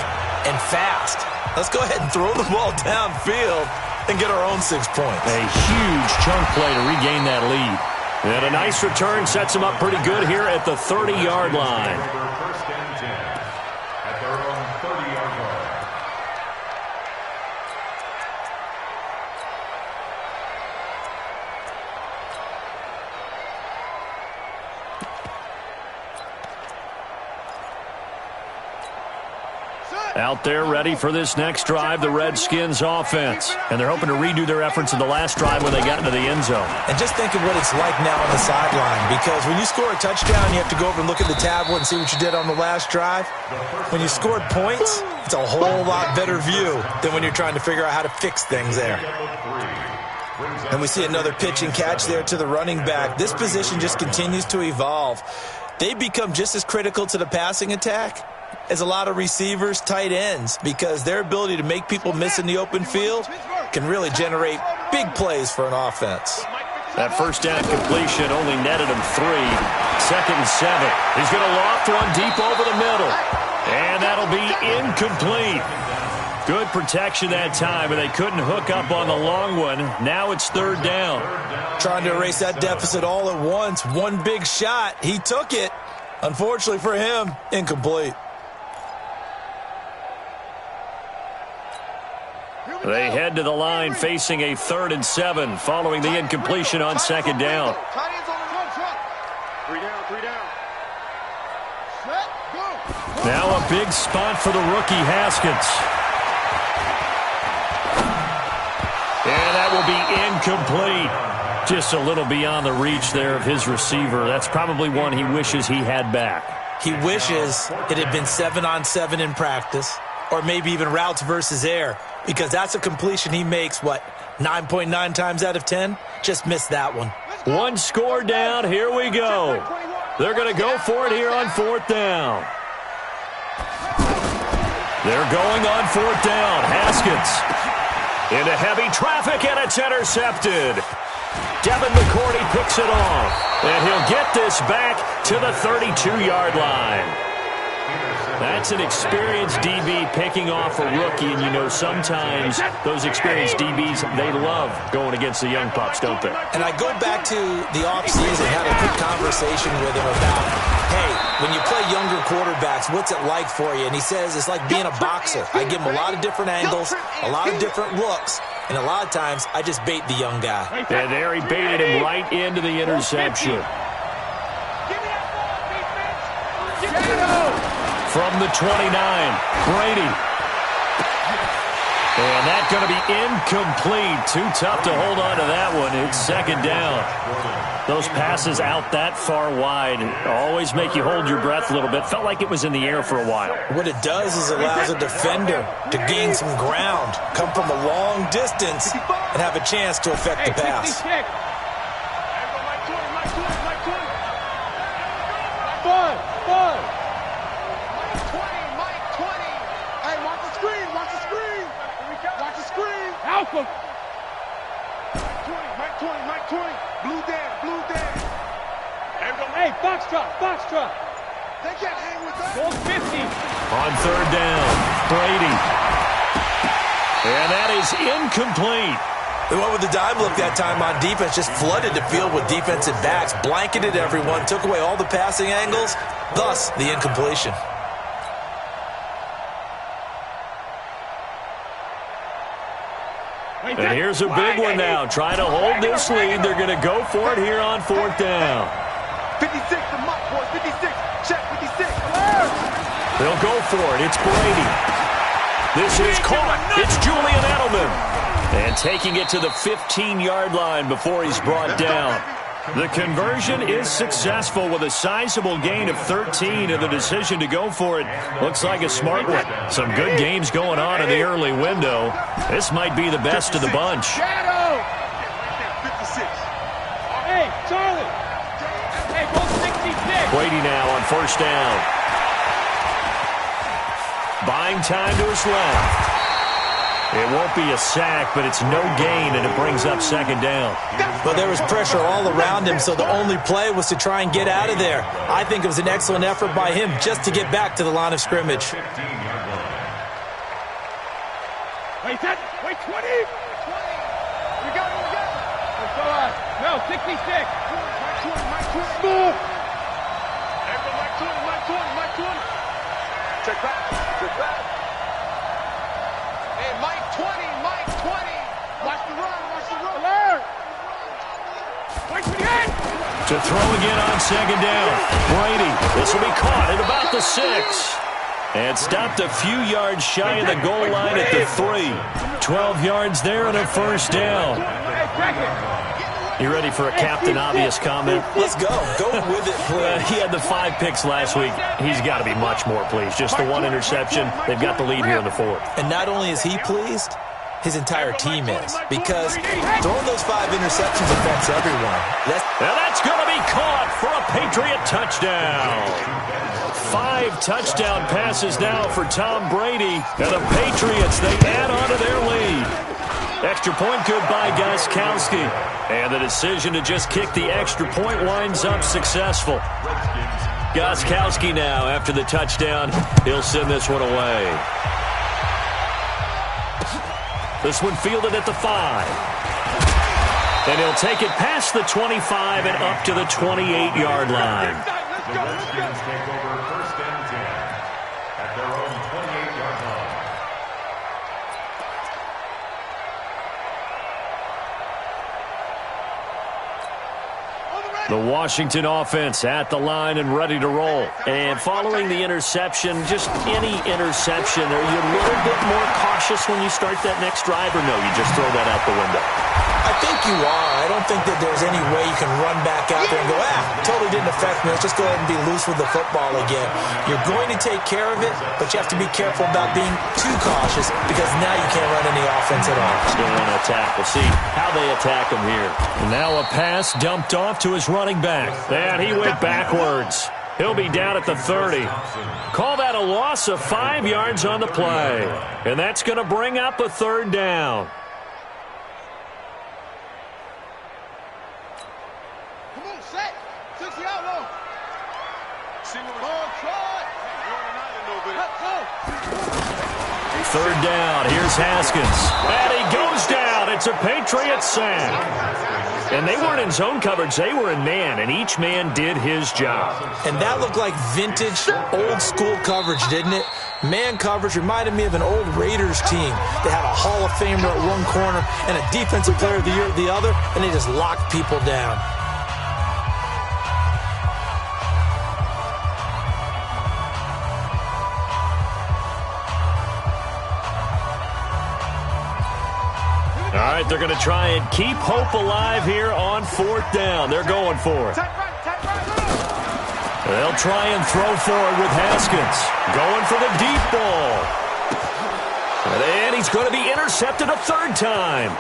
and fast. Let's go ahead and throw the ball downfield and get our own 6 points. A huge chunk play to regain that lead. And a nice return sets them up pretty good here at the 30-yard line. First and 10 at their own 30-yard line. Out there ready for this next drive, the Redskins offense. And they're hoping to redo their efforts in the last drive when they got into the end zone. And just think of what it's like now on the sideline, because when you score a touchdown, you have to go over and look at the tablet and see what you did on the last drive. When you scored points, it's a whole lot better view than when you're trying to figure out how to fix things there. And we see another pitch and catch there to the running back. This position just continues to evolve. They become just as critical to the passing attack as a lot of receivers, tight ends, because their ability to make people miss in the open field can really generate big plays for an offense. That first down completion only netted him 3. 2nd and 7. He's going to loft one deep over the middle. And that'll be incomplete. Good protection that time, and they couldn't hook up on the long one. Now it's 3rd down. Trying to erase that deficit all at once. One big shot. He took it. Unfortunately for him, incomplete. They head to the line facing a 3rd and 7 following the incompletion on 2nd down. 3 down, 3 down. Now a big spot for the rookie Haskins. And that will be incomplete. Just a little beyond the reach there of his receiver. That's probably one he wishes he had back. He wishes it had been 7-on-7 in practice, or maybe even routes versus air, because that's a completion he makes, 9.9 times out of 10? Just missed that one. One score down. Here we go. They're going to go for it here on 4th down. They're going on 4th down. Haskins into heavy traffic, and it's intercepted. Devin McCourty picks it off, and he'll get this back to the 32-yard line. That's an experienced DB picking off a rookie, and you know sometimes those experienced DBs, they love going against the young pups, don't they? And I go back to the offseason, had a quick conversation with him about, hey, when you play younger quarterbacks, what's it like for you? And he says it's like being a boxer. I give him a lot of different angles, a lot of different looks, and a lot of times I just bait the young guy. And there he baited him right into the interception. From the 29, Brady. And that's going to be incomplete. Too tough to hold on to that one. It's 2nd down. Those passes out that far wide always make you hold your breath a little bit. Felt like it was in the air for a while. What it does is allows a defender to gain some ground, come from a long distance, and have a chance to affect the pass. Alpha. 20, Mike 20, Mike 20. Blue down, blue down. Hey, box truck, box truck. They can't hang with that. Goal 50. On third down, Brady. And that is incomplete. They went with the dime look that time on defense, just flooded the field with defensive backs, blanketed everyone, took away all the passing angles, thus the incompletion. And here's a big one now. Trying to hold this lead. They're going to go for it here on fourth down. 56 to Mike, boys. 56. Check 56. They'll go for it. It's Brady. This is caught. It's Julian Edelman. And taking it to the 15-yard line before he's brought down. The conversion is successful with a sizable gain of 13, and the decision to go for it looks like a smart one. Some good games going on in the early window. This might be the best of the bunch. Shadow. 56. Hey, Charlie. Hey, go 66. Brady now on first down. Buying time to his left. It won't be a sack, but it's no gain, and it brings up second down. But there was pressure all around him, so the only play was to try and get out of there. I think it was an excellent effort by him just to get back to the line of scrimmage. Wait, 20. We got it, we got it. Let's go on. No, 66. Mike 20. Move. Everyone, Mike 20. Check back. Hey, Mike 20. Watch the run. Alert. Mike 28. To throw again on second down. Brady, this will be caught at about the 6. And stopped a few yards shy of the goal line at the 3. 12 yards there and a first down. You ready for a Captain Obvious comment? Let's go. Go with it, please. He had the 5 picks last week. He's got to be much more pleased. Just the 1 interception. They've got the lead here in the 4th. And not only is he pleased, his entire team is. Because throwing those 5 interceptions affects everyone. And that's going to be caught for a Patriot touchdown. 5 touchdown passes now for Tom Brady. And the Patriots, they add on to their lead. Extra point good by Gostkowski. And the decision to just kick the extra point winds up successful. Gostkowski now, after the touchdown, he'll send this one away. This one fielded at the 5. And he'll take it past the 25 and up to the 28-yard line. The Redskins take over first and 10 at their own 28-yard line. The Washington offense at the line and ready to roll. And following the interception, just any interception, are you a little bit more cautious when you start that next drive, or no, you just throw that out the window? I think you are. I don't think that there's any way you can run back out there and go, totally didn't affect me. Let's just go ahead and be loose with the football again. You're going to take care of it, but you have to be careful about being too cautious because now you can't run any offense at all. Still want to attack. We'll see how they attack him here. And now a pass dumped off to his running back. And he went backwards. He'll be down at the 30. Call that a loss of 5 yards on the play. And that's going to bring up a third down. Third down. Here's Haskins. And he goes down. It's a Patriot sack. And they weren't in zone coverage. They were in man, and each man did his job. And that looked like vintage, old-school coverage, didn't it? Man coverage reminded me of an old Raiders team. They had a Hall of Famer at one corner and a Defensive Player of the Year at the other, and they just locked people down. All right, they're going to try and keep hope alive here on fourth down. They're going for it. They'll try and throw forward with Haskins. Going for the deep ball. And he's going to be intercepted a third time.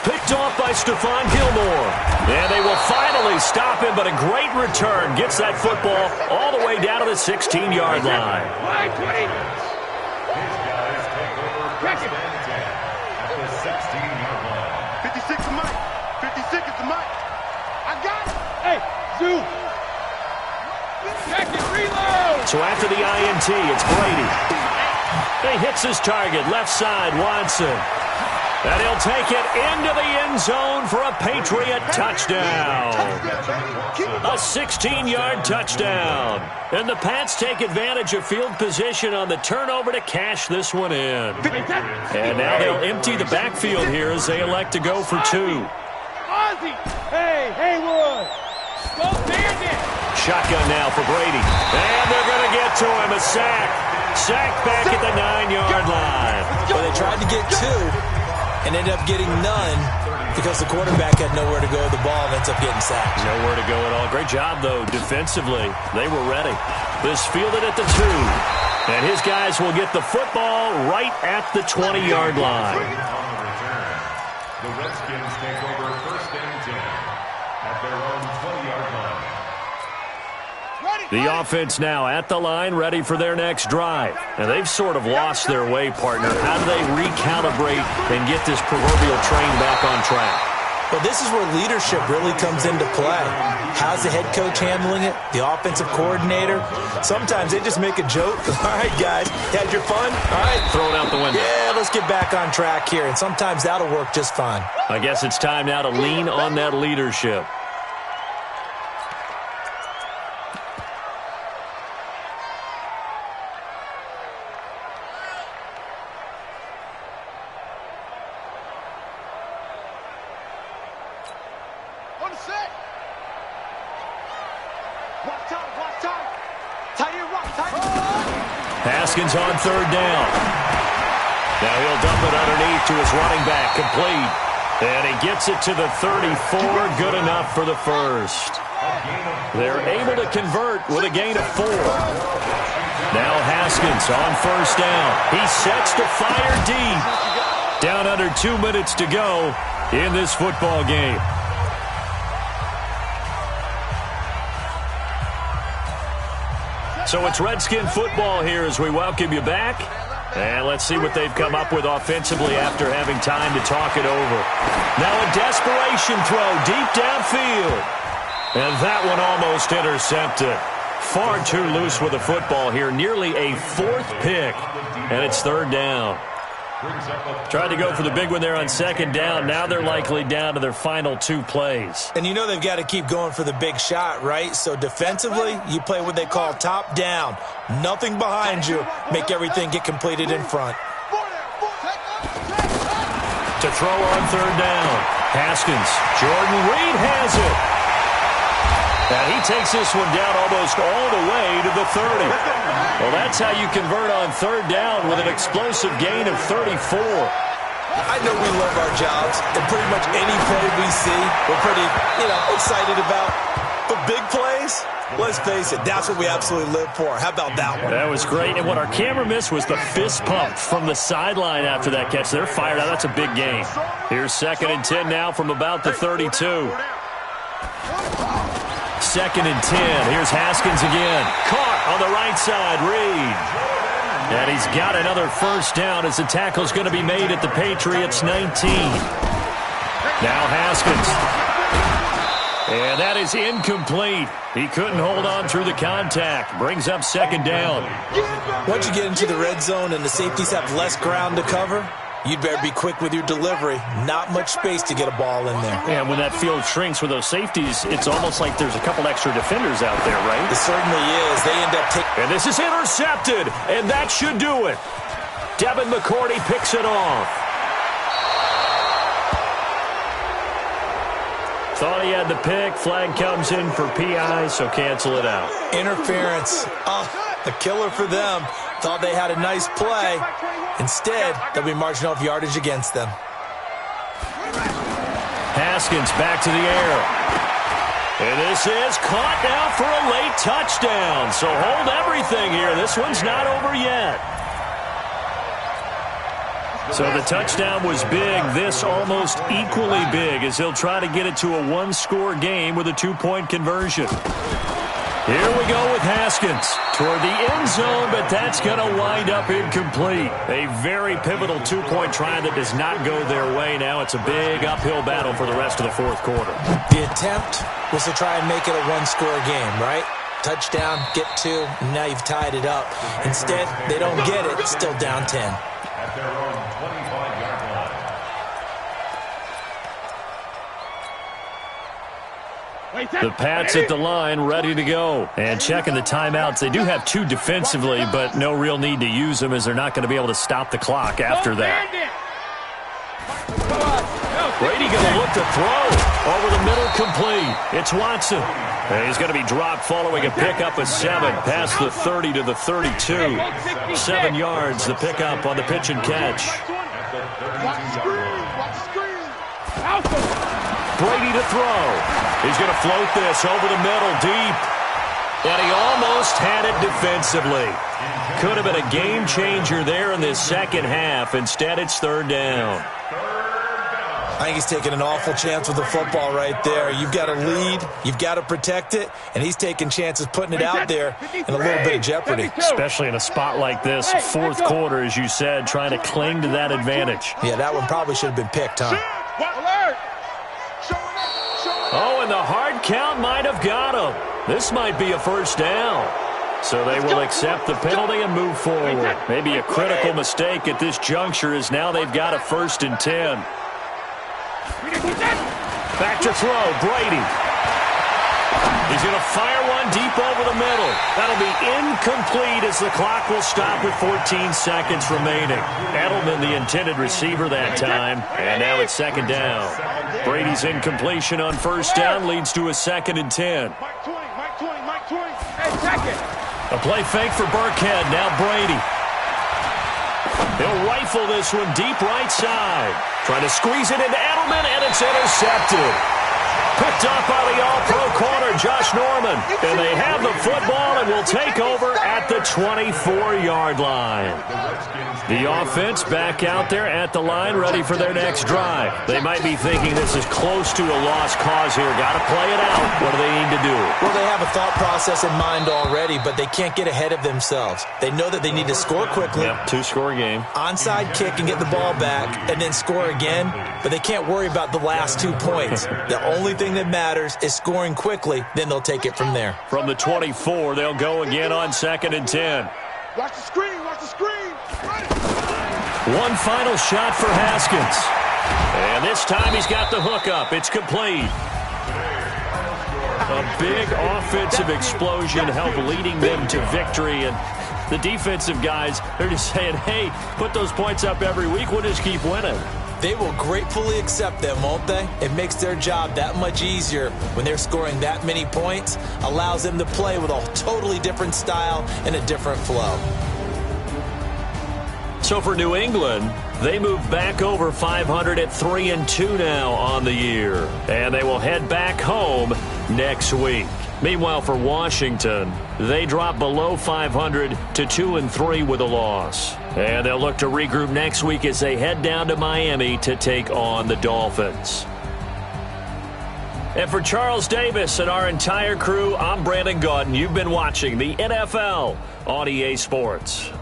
Picked off by Stephon Gilmore. And they will finally stop him, but a great return. Gets that football all the way down to the 16-yard line. These guys take over first and 10 at the 16-yard line. 56 Mike. 56 So after the INT, it's Brady. He hits his target, left side, Watson. And he'll take it into the end zone for a Patriot touchdown. A 16-yard touchdown. And the Pats take advantage of field position on the turnover to cash this one in. And now they'll empty the backfield here as they elect to go for two. Hey, Haywood. Go Bandit. Shotgun now for Brady. And they're going to get to him. A sack. Sack back at the 9-yard line. Well, they tried to get two and ended up getting none because the quarterback had nowhere to go with the ball and ends up getting sacked. Nowhere to go at all. Great job, though, defensively. They were ready. This fielded at the 2. And his guys will get the football right at the 20-yard line. The Redskins take over 1st and 10 at their own 20-yard line. The offense now at the line, ready for their next drive. And they've sort of lost their way, partner. How do they recalibrate and get this proverbial train back on track? Well, this is where leadership really comes into play. How's the head coach handling it? The offensive coordinator? Sometimes they just make a joke. All right, guys, you had your fun? All right. Throw it out the window. Yeah, let's get back on track here. And sometimes that'll work just fine. I guess it's time now to lean on that leadership. Haskins on 3rd down. Now he'll dump it underneath to his running back, complete. And he gets it to the 34, good enough for the first. They're able to convert with a gain of 4. Now Haskins on 1st down. He sets to fire deep. Down under 2 minutes to go in this football game. So it's Redskin football here as we welcome you back. And let's see what they've come up with offensively after having time to talk it over. Now a desperation throw deep downfield. And that one almost intercepted. Far too loose with the football here. Nearly a 4th pick. And it's 3rd down. Tried to go for the big one there on 2nd down. Now they're likely down to their final 2 plays. And you know they've got to keep going for the big shot, right? So defensively, you play what they call top down. Nothing behind you. Make everything get completed in front. To throw on 3rd down. Haskins. Jordan Reed has it. And he takes this one down almost all the way to the 30. Well, that's how you convert on 3rd down with an explosive gain of 34. I know we love our jobs, and pretty much any play we see, we're pretty, excited about. But big plays, let's face it, that's what we absolutely live for. How about that one? That was great, and what our camera missed was the fist pump from the sideline after that catch. They're fired out. That's a big gain. Here's 2nd and 10 now from about the 32. 2nd and 10. Here's Haskins again. Caught on the right side, Reed. And he's got another 1st down as the tackle's going to be made at the Patriots 19. Now Haskins. And that is incomplete. He couldn't hold on through the contact. Brings up 2nd down. Once you get into the red zone and the safeties have less ground to cover, you'd better be quick with your delivery. Not much space to get a ball in there. And when that field shrinks with those safeties, it's almost like there's a couple extra defenders out there, right? It certainly is. They end up taking... And this is intercepted, and that should do it. Devin McCourty picks it off. Thought he had the pick. Flag comes in for PI, so cancel it out. Interference. A killer for them. Thought they had a nice play. Instead, they'll be marching off yardage against them. Haskins back to the air. And this is caught now for a late touchdown. So hold everything here. This one's not over yet. So the touchdown was big. This almost equally big as he'll try to get it to a 1-score game with a 2-point conversion. Here we go with Haskins toward the end zone, but that's going to wind up incomplete. A very pivotal 2-point try that does not go their way. Now it's a big uphill battle for the rest of the 4th quarter. The attempt was to try and make it a 1-score game, right? touchdown, get 2, and now you've tied it up. Instead, they don't get it. It's still down 10. At their own 25-yard line. The Pats at the line, ready to go. And checking the timeouts. They do have 2 defensively, but no real need to use them as they're not going to be able to stop the clock after that. Brady going to look to throw. Over the middle, complete. It's Watson. And he's going to be dropped following a pickup of 7. Past the 30 to the 32. 7 yards, the pickup on the pitch and catch. Brady to throw. He's going to float this over the middle, deep. And he almost had it defensively. Could have been a game changer there in this second half. Instead, it's 3rd down. I think he's taking an awful chance with the football right there. You've got to lead, you've got to protect it, and he's taking chances putting it out there in a little bit of jeopardy. Especially in a spot like this, 4th quarter, as you said, trying to cling to that advantage. Yeah, that one probably should have been picked, huh? Oh, and the hard count might have got him. This might be a 1st down. So they will accept the penalty and move forward. Maybe a critical mistake at this juncture is now they've got a 1st and 10. Back to throw, Brady. He's going to fire one deep over the middle. That'll be incomplete as the clock will stop with 14 seconds remaining. Edelman, the intended receiver that time. And now it's 2nd down. Brady's incompletion on 1st down leads to a 2nd and 10. A play fake for Burkhead. Now Brady. He'll rifle this one deep right side. Trying to squeeze it into Edelman, and it's intercepted. Picked up by the all-pro corner, Josh Norman. And they have the football and will take over at the 24-yard line. The offense back out there at the line, ready for their next drive. They might be thinking this is close to a lost cause here. Got to play it out. What do they need to do? Well, they have a thought process in mind already, but they can't get ahead of themselves. They know that they need to score quickly. Yep, 2-score game. Onside kick and get the ball back, and then score again. But they can't worry about the last 2 points. The only thing that matters is scoring quickly, then they'll take it from there. From the 24, they'll go again on 2nd and 10. Watch the screen, watch the screen. One final shot for Haskins. And this time he's got the hook up. It's complete. A big offensive explosion helped leading them to victory. And the defensive guys, they're just saying, hey, put those points up every week. We'll just keep winning. They will gratefully accept them, won't they? It makes their job that much easier when they're scoring that many points. Allows them to play with a totally different style and a different flow. So for New England, they move back over 500 at 3-2 now on the year. And they will head back home next week. Meanwhile, for Washington, they drop below 500 to 2-3 with a loss. And they'll look to regroup next week as they head down to Miami to take on the Dolphins. And for Charles Davis and our entire crew, I'm Brandon Gaudin. You've been watching the NFL on EA Sports.